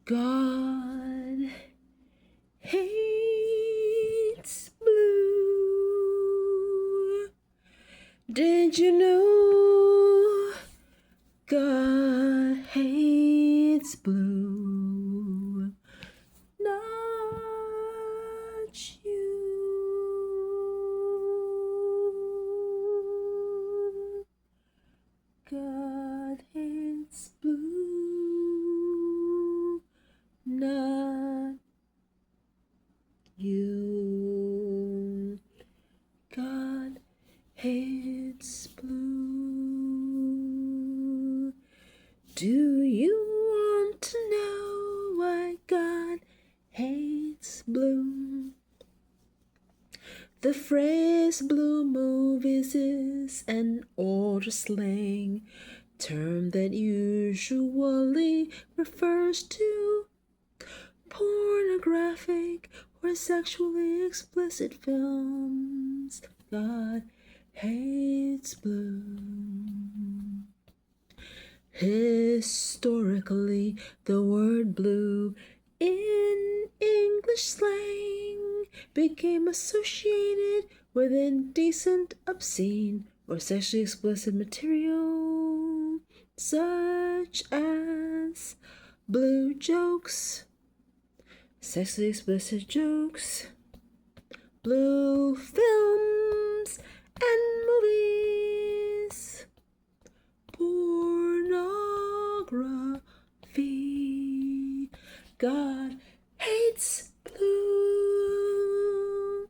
God hates blue. Did you know God hates blue? Not you. God hates blue, not you. God hates blue. Do you want to know why God hates blue? The phrase blue movies is an older slang term that usually refers to pornographic or sexually explicit films. God hates blue. Historically, the word blue in English slang became associated with indecent, obscene, or sexually explicit material, such as blue jokes, sexually explicit jokes, blue films and movies, pornography. God hates blue,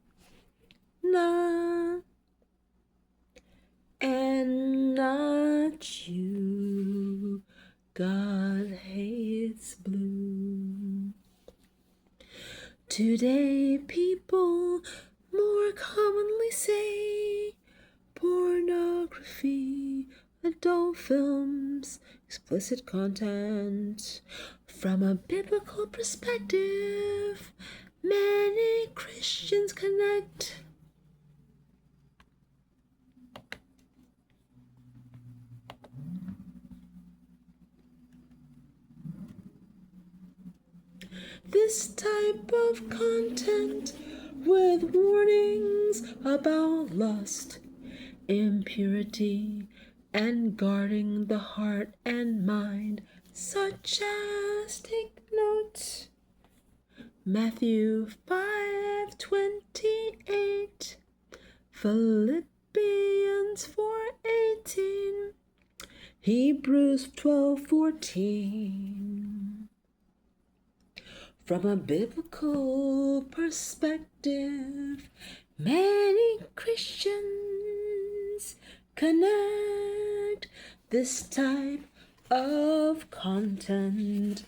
not and not you. God hates blue. Today, people more commonly say pornography, adult films, explicit content. From a biblical perspective, many Christians connect this type of content with warnings about lust, impurity, and guarding the heart and mind, such as, take note, Matthew 5:28, Philippians 4:18, Hebrews 12:14. From a biblical perspective, many Christians connect this type of content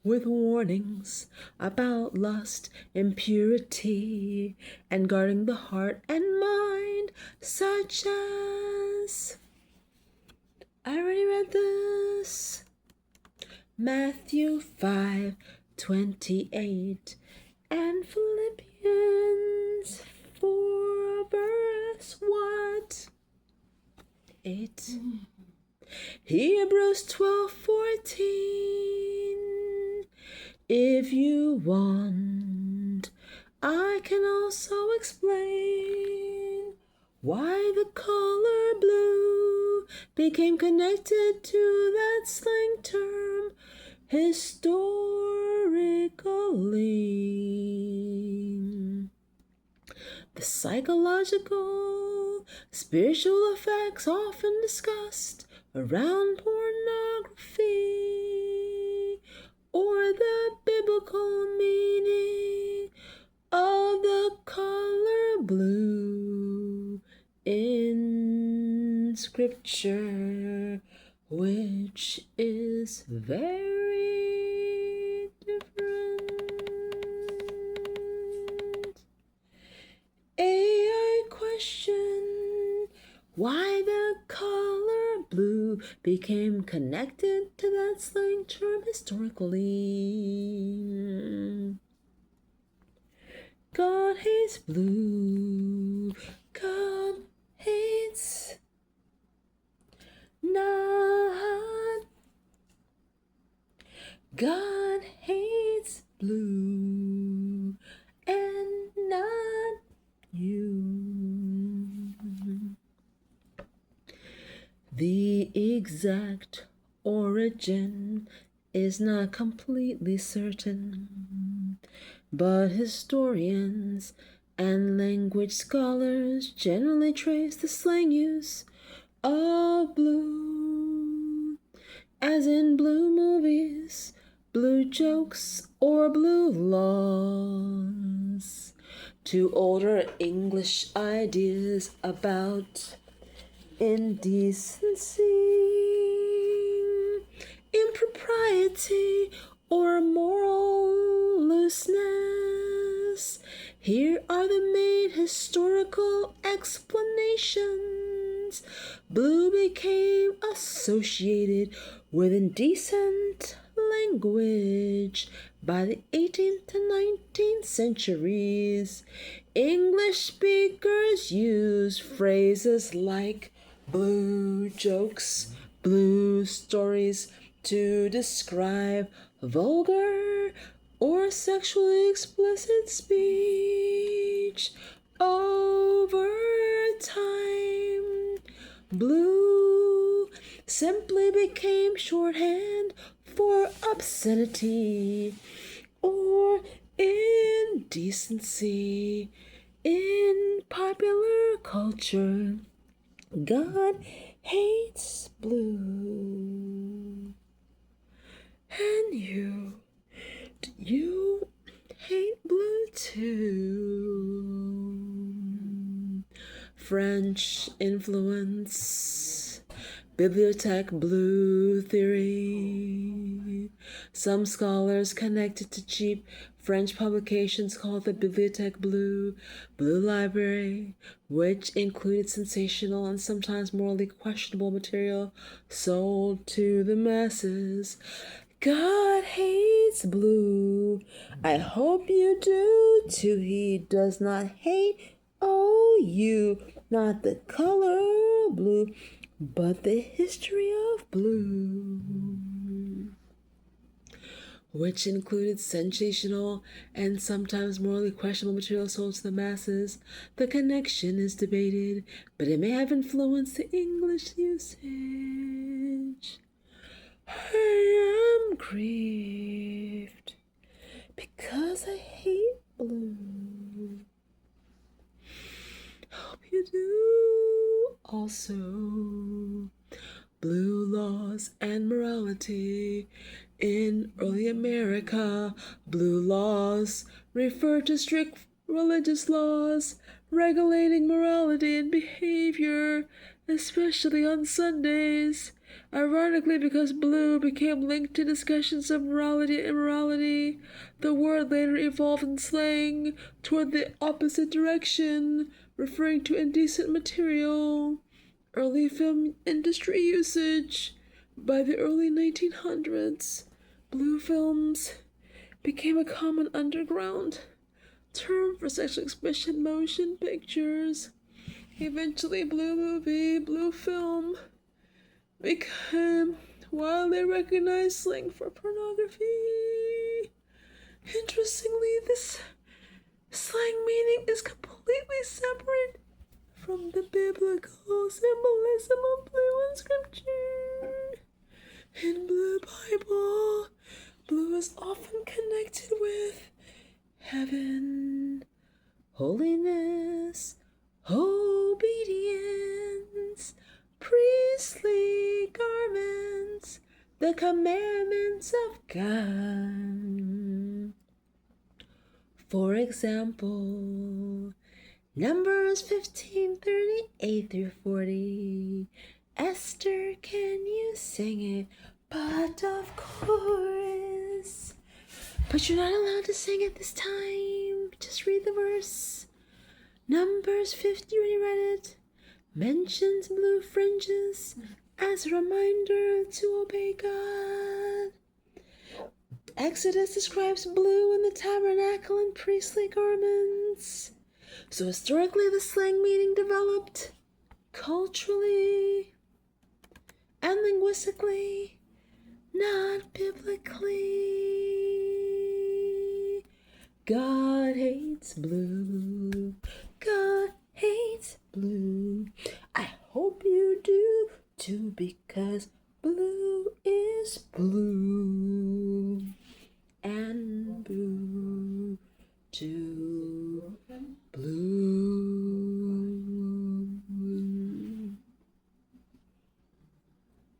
with warnings about lust, impurity, and guarding the heart and mind, such as, I already read this, Matthew 5:28 and Philippians 4 verse what? 8. Hebrews 12:14. If you want, I can also explain why the color blue became connected to that slang term historically. The psychological, spiritual effects often discussed around pornography, or the biblical meaning of the color blue in scripture, which is very different. AI question: why the color blue became connected to that slang term historically. God hates blue. God hates not God hates blue and not you. The exact origin is not completely certain, but historians and language scholars generally trace the slang use of blue, as in blue movies, blue jokes, or blue laws, to older English ideas about indecency, impropriety, or moral looseness. Here are the main historical explanations. Blue became associated with indecent language by the 18th to 19th centuries. English speakers use phrases like blue jokes, blue stories to describe vulgar or sexually explicit speech. Over time, blue simply became shorthand for obscenity or indecency in popular culture. God hates blue. And you, do you hate blue too? French influence, bibliothèque blue theory. Some scholars connect it to cheap French publications called the Bibliothèque Blue Library, which included sensational and sometimes morally questionable material sold to the masses. God hates blue. I hope you do too. He does not hate you, not the color blue, but the history of blue, which included sensational and sometimes morally questionable material sold to the masses. The connection is debated, but it may have influenced the English usage. I am grieved because I hate blue. Hope you do also. Blue laws and morality. In early America, blue laws refer to strict religious laws regulating morality and behavior, especially on Sundays. Ironically, because blue became linked to discussions of morality and immorality, the word later evolved in slang toward the opposite direction, referring to indecent material. Early film industry usage. By the early 1900s, blue films became a common underground term for sexual expression motion pictures. Eventually, blue movie, blue film became widely recognized slang for pornography. Interestingly, this slang meaning is completely separate from the biblical symbolism of blue in scripture. In Blue Bible, blue is often connected with heaven, holiness, obedience, priestly garments, the commandments of God. For example, Numbers 15:38-40. Esther, can you sing it? But of course. But you're not allowed to sing it this time. Just read the verse. Numbers 50, you already read it, mentions blue fringes as a reminder to obey God. Exodus describes blue in the tabernacle and priestly garments. So historically, the slang meaning developed culturally and linguistically, not biblically. God hates blue. God hates blue. I hope you do too, because blue is blue. And blue too. Blue